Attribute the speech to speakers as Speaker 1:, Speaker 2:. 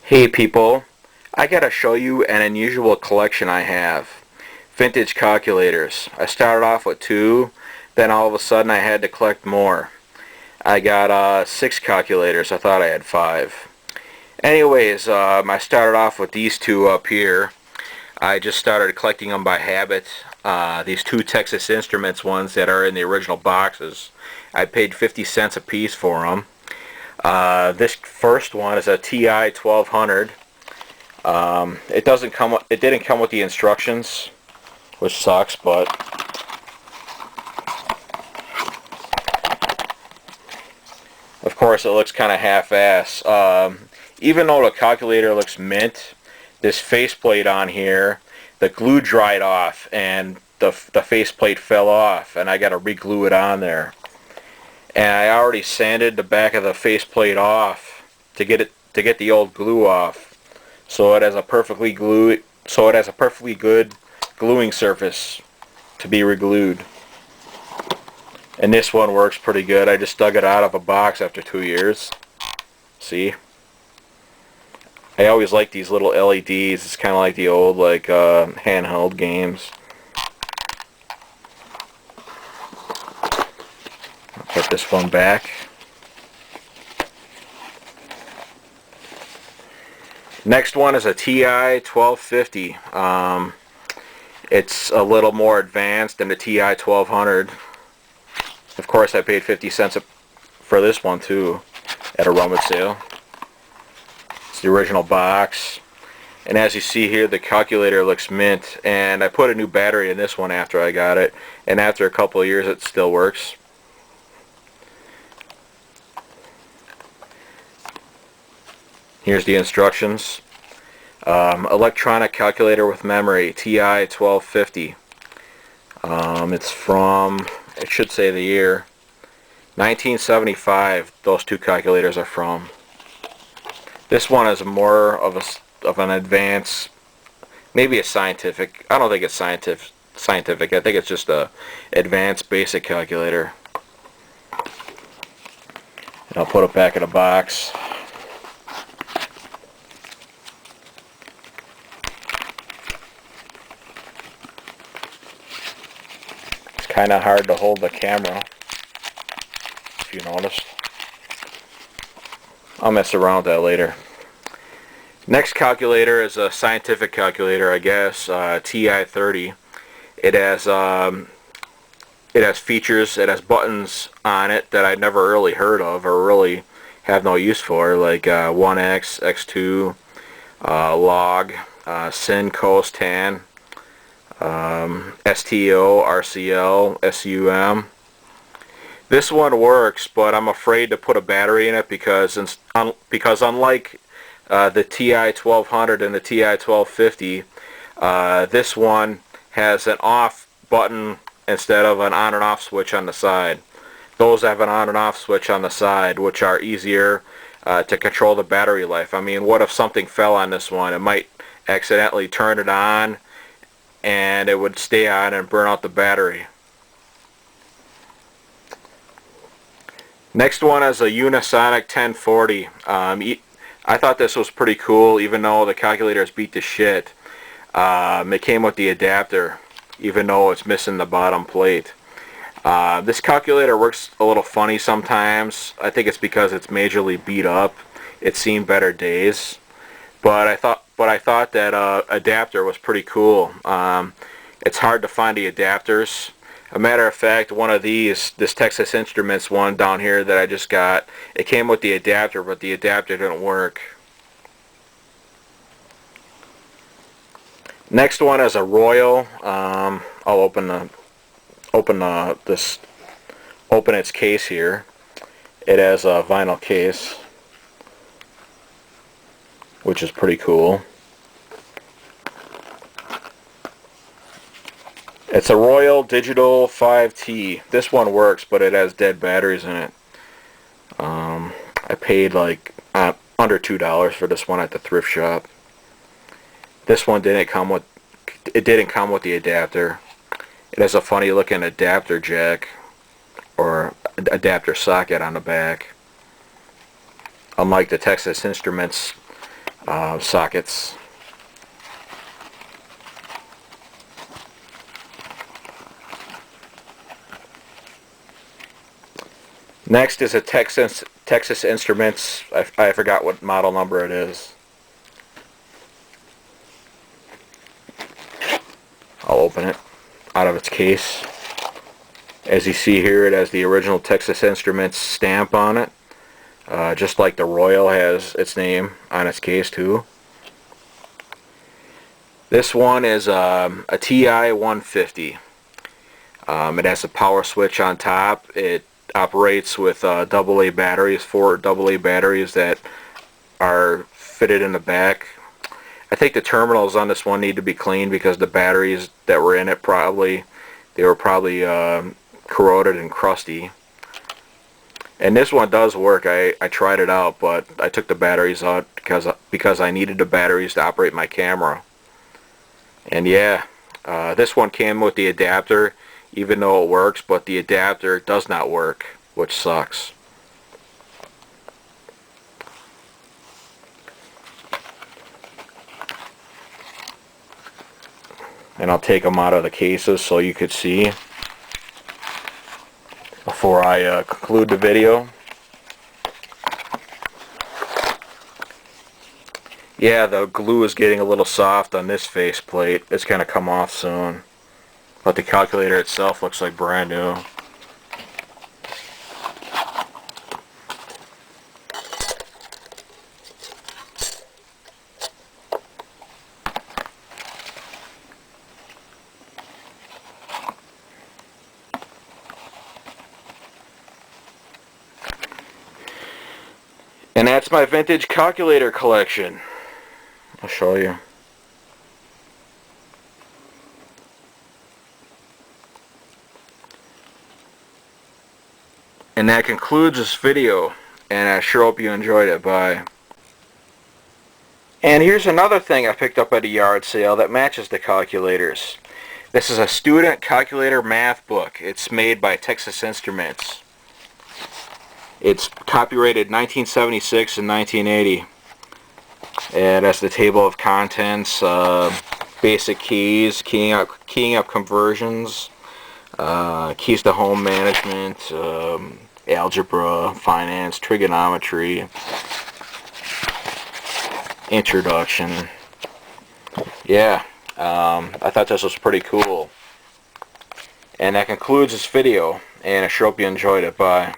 Speaker 1: Hey people, I gotta show you an unusual collection I have. Vintage calculators. I started off with 2, then all of a sudden I had to collect more. I got 6 calculators, I thought I had 5. Anyways, I started off with these 2 up here. I just started collecting them by habit. These 2 Texas Instruments ones that are in the original boxes. I paid 50 cents a piece for them. This first one is a TI 1200. It didn't come with the instructions, which sucks, but of course it looks kind of half-ass. Even though the calculator looks mint, this faceplate on here, the glue dried off and the faceplate fell off, and I got to re-glue it on there. And I already sanded the back of the faceplate off to get the old glue off, so it has a perfectly good gluing surface to be re-glued. And this one works pretty good. I just dug it out of a box after 2 years. See? I always like these little LEDs. It's kind of like the old handheld games. Put this one back. Next one is a TI 1250. It's a little more advanced than the TI 1200. Of course, I paid 50 cents for this one too at a rummage sale. It's the original box. And as you see here, the calculator looks mint. And I put a new battery in this one after I got it. And after a couple of years, it still works. Here's the instructions. Electronic calculator with memory, TI 1250. It's from, it should say the year, 1975. Those 2 calculators are from. This one is more of an advanced, maybe a scientific. I don't think it's scientific. I think it's just a advanced basic calculator. And I'll put it back in a box. Kind of hard to hold the camera, if you noticed. I'll mess around with that later. Next calculator is a scientific calculator, I guess, TI 30. It has features, it has buttons on it that I'd never really heard of or really have no use for, like 1x, x2, log, sin, cos, tan, STO, RCL, SUM. This one works, but I'm afraid to put a battery in it because unlike the TI 1200 and the TI 1250, this one has an off button instead of an on and off switch on the side. Those have an on and off switch on the side, which are easier to control the battery life. I mean, what if something fell on this one? It might accidentally turn it on and it would stay on and burn out the battery. Next one is a Unisonic 1040. I thought this was pretty cool, even though the calculators beat the shit. It came with the adapter, even though it's missing the bottom plate. This calculator works a little funny sometimes. I think it's because it's majorly beat up. It's seen better days. But I thought that adapter was pretty cool. It's hard to find the adapters. A matter of fact, one of these, this Texas Instruments one down here that I just got, it came with the adapter, but the adapter didn't work. Next one is a Royal. I'll open its case here. It has a vinyl case, which is pretty cool. It's a Royal Digital 5T. This one works, but it has dead batteries in it. I paid like under $2 for this one at the thrift shop. This one didn't come with the adapter. It has a funny looking adapter jack or adapter socket on the back. Unlike the Texas Instruments sockets. Next is a Texas Instruments. I forgot what model number it is. I'll open it out of its case. As you see here, it has the original Texas Instruments stamp on it. Just like the Royal has its name on its case too. This one is a TI 150. It has a power switch on top. It operates with AA batteries, 4 AA batteries that are fitted in the back. I think the terminals on this one need to be cleaned because the batteries that were in it were probably corroded and crusty. And this one does work. I tried it out, but I took the batteries out because I needed the batteries to operate my camera. And yeah, this one came with the adapter, even though it works, but the adapter does not work, which sucks. And I'll take them out of the cases so you could see before I conclude the video. Yeah, the glue is getting a little soft on this faceplate. It's going to come off soon. But the calculator itself looks like brand new. And that's my vintage calculator collection. I'll show you. And that concludes this video, and I sure hope you enjoyed it. Bye. And here's another thing I picked up at a yard sale that matches the calculators. This is a student calculator math book. It's made by Texas Instruments. It's copyrighted 1976 and 1980. And that's the table of contents, basic keys, keying up conversions, keys to home management, algebra, finance, trigonometry, introduction. Yeah, I thought this was pretty cool. And that concludes this video, and I sure hope you enjoyed it. Bye.